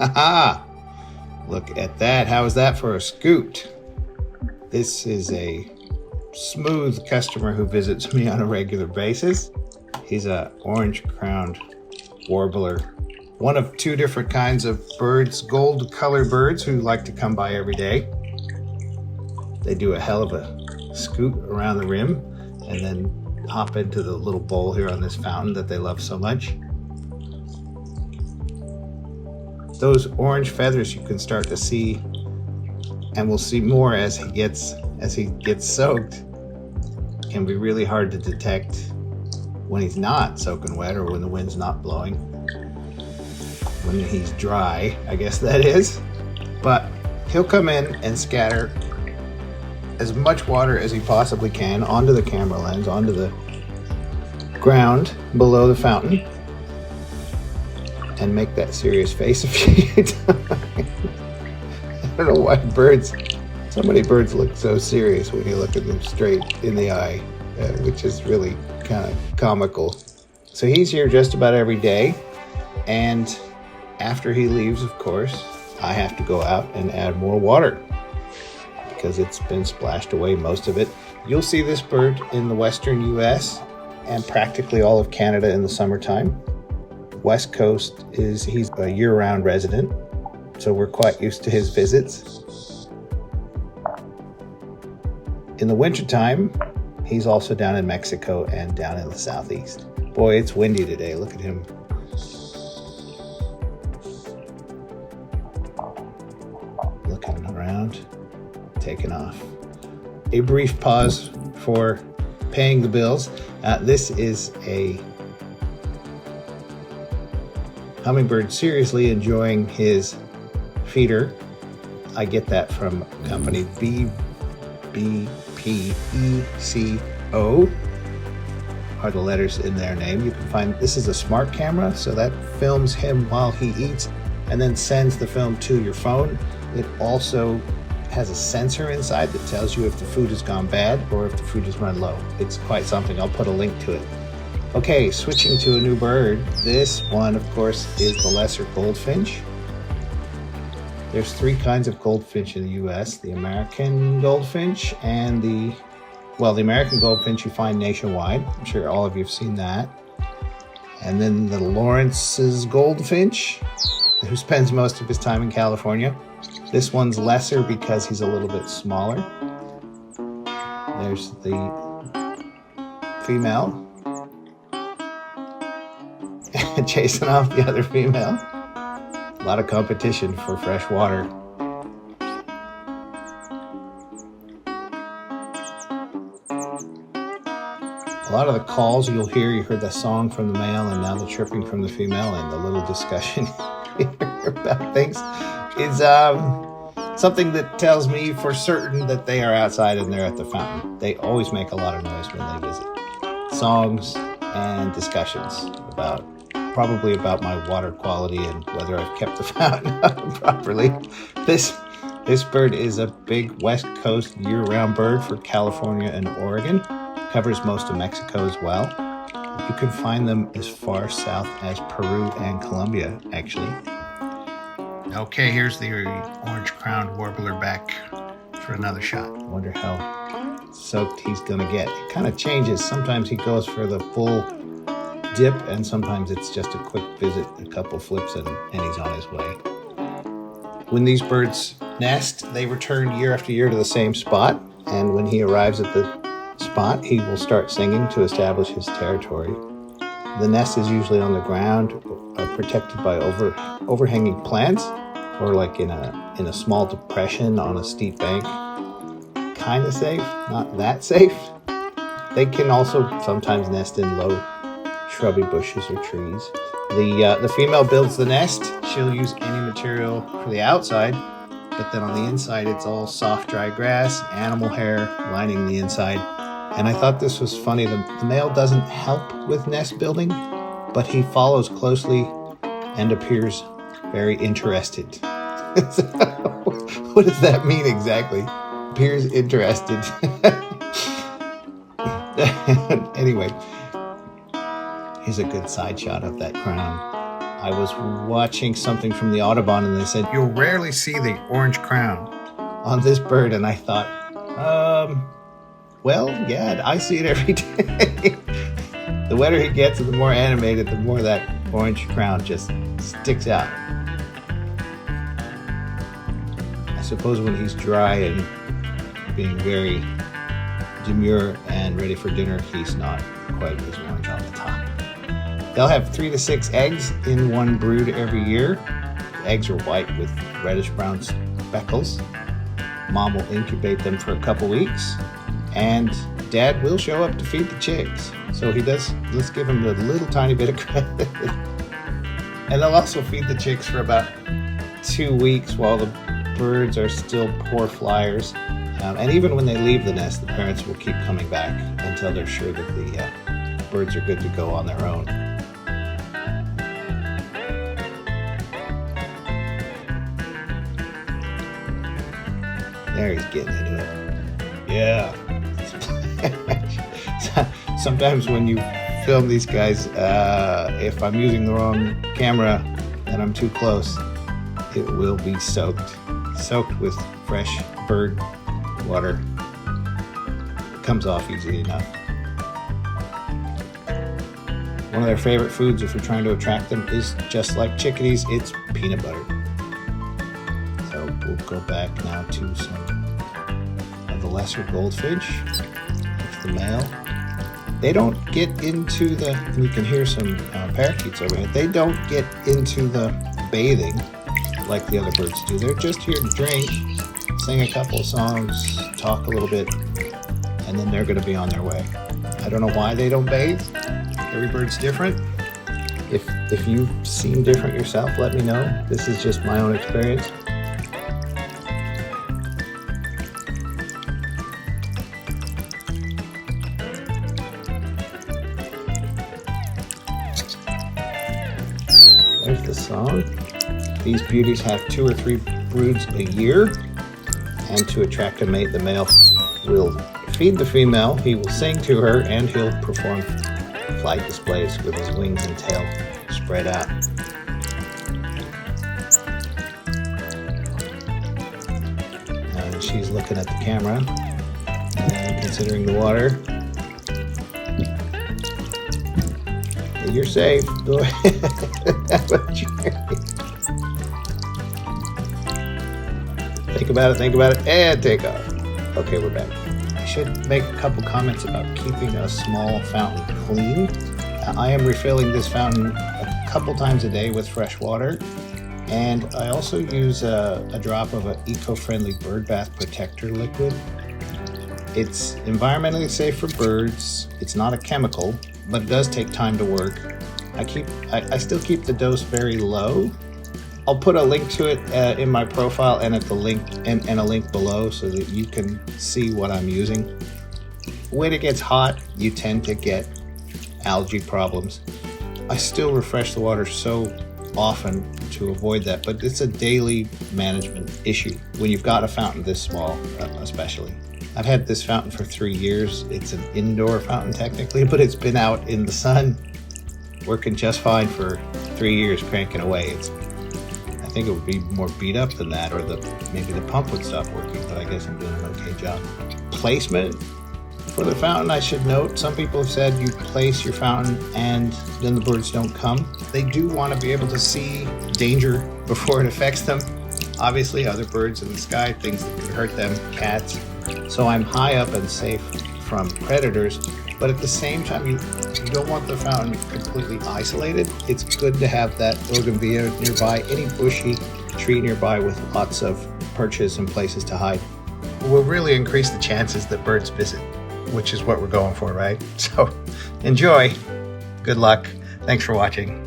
Haha! Look at that. How is that for a scoot? This is a smooth customer who visits me on a regular basis. He's a orange-crowned warbler. One of two different kinds of birds, gold color birds who like to come by every day. They do a hell of a scoot around the rim and then hop into the little bowl here on this fountain that they love so much. Those orange feathers you can start to see, and we'll see more as he gets soaked, can be really hard to detect when he's not soaking wet or when the wind's not blowing. When he's dry, I guess that is. But he'll come in and scatter as much water as he possibly can onto the camera lens, onto the ground below the fountain, and make that serious face a few times. I don't know why so many birds look so serious when you look at them straight in the eye, which is really kind of comical. So he's here just about every day, and after he leaves, of course, I have to go out and add more water because it's been splashed away, most of it. You'll see this bird in the western US and practically all of Canada in the summertime. West Coast he's a year-round resident, so we're quite used to his visits. In the wintertime, he's also down in Mexico and down in the southeast. Boy, it's windy today. Look at him. Looking around, taking off. A brief pause for paying the bills. This is a hummingbird seriously enjoying his feeder. I get that from company BBPECO are the letters in their name. You can find, this is a smart camera, so that films him while he eats and then sends the film to your phone. It also has a sensor inside that tells you if the food has gone bad or if the food has run low. It's quite something. I'll put a link to it. Okay, switching to a new bird. This one, of course, is the lesser goldfinch. There's three kinds of goldfinch in the US, the American goldfinch and the American goldfinch you find nationwide. I'm sure all of you have seen that. And then the Lawrence's goldfinch, who spends most of his time in California. This one's lesser because he's a little bit smaller. There's the female chasing off the other female. A lot of competition for fresh water. A lot of the calls you'll hear, you heard the song from the male and now the chirping from the female, and the little discussion about things is something that tells me for certain that they are outside and they're at the fountain. They always make a lot of noise when they visit. Songs and discussions probably about my water quality and whether I've kept the fountain up properly. This bird is a big West Coast year-round bird for California and Oregon. Covers most of Mexico as well. You can find them as far south as Peru and Colombia, actually. Okay, here's the Orangecrowned Warbler back for another shot. I wonder how soaked he's gonna get. It kind of changes. Sometimes he goes for the full dip, and sometimes it's just a quick visit, a couple flips, and he's on his way. When these birds nest, they return year after year to the same spot, and when he arrives at the spot, he will start singing to establish his territory. The nest is usually on the ground, protected by overhanging plants, or like in a small depression on a steep bank. Kind of safe, not that safe. They can also sometimes nest in low shrubby bushes or trees. The female builds the nest. She'll use any material for the outside, but then on the inside it's all soft dry grass, animal hair lining the inside. And I thought this was funny. The male doesn't help with nest building, but he follows closely and appears very interested. So, what does that mean exactly? Appears interested. Anyway, here's a good side shot of that crown. I was watching something from the Audubon and they said, you'll rarely see the orange crown on this bird. And I thought, well, yeah, I see it every day. The wetter he gets and the more animated, the more that orange crown just sticks out. I suppose when he's dry and being very demure and ready for dinner, he's not quite as orange on the top. They'll have 3 to 6 eggs in one brood every year. The eggs are white with reddish brown speckles. Mom will incubate them for a couple weeks, and Dad will show up to feed the chicks. So he does, let's give him a little tiny bit of credit. And they'll also feed the chicks for about 2 weeks while the birds are still poor flyers. And even when they leave the nest, the parents will keep coming back until they're sure that the birds are good to go on their own. There, he's getting into it. Yeah. Sometimes when you film these guys, if I'm using the wrong camera and I'm too close, it will be soaked with fresh bird water. It comes off easily enough. One of their favorite foods, if you're trying to attract them, is just like chickadees, it's peanut butter. So we'll go back now to some of the lesser goldfinch. That's the male. They don't get into the, and you can hear some parakeets over here, they don't get into the bathing like the other birds do. They're just here to drink, sing a couple of songs, talk a little bit, and then they're going to be on their way. I don't know why they don't bathe. Every bird's different. If you've seen different yourself, let me know. This is just my own experience. There's the song. These beauties have 2 or 3 broods a year, and to attract a mate, the male will feed the female, he will sing to her, and he'll perform flight displays with his wings and tail spread out. And she's looking at the camera and considering the water. You're safe. Go ahead. Think about it, and take off. Okay, we're back. I should make a couple comments about keeping a small fountain clean. I am refilling this fountain a couple times a day with fresh water, and I also use a drop of an eco-friendly bird bath protector liquid. It's environmentally safe for birds. It's not a chemical, but it does take time to work. I still keep the dose very low. I'll put a link to it in my profile and at the link and a link below so that you can see what I'm using. When it gets hot, you tend to get algae problems. I still refresh the water so often to avoid that, but it's a daily management issue when you've got a fountain this small, especially. I've had this fountain for 3 years. It's an indoor fountain technically, but it's been out in the sun working just fine for 3 years, cranking away. I think it would be more beat up than that, or maybe the pump would stop working, but I guess I'm doing an okay job. Placement for the fountain, I should note, some people have said you place your fountain and then the birds don't come. They do want to be able to see danger before it affects them. Obviously, other birds in the sky, things that could hurt them, cats. So I'm high up and safe from predators, but at the same time, you don't want the fountain completely isolated. It's good to have that bougainvillea nearby, any bushy tree nearby with lots of perches and places to hide. Will really increase the chances that birds visit, which is what we're going for, right? So enjoy. Good luck. Thanks for watching.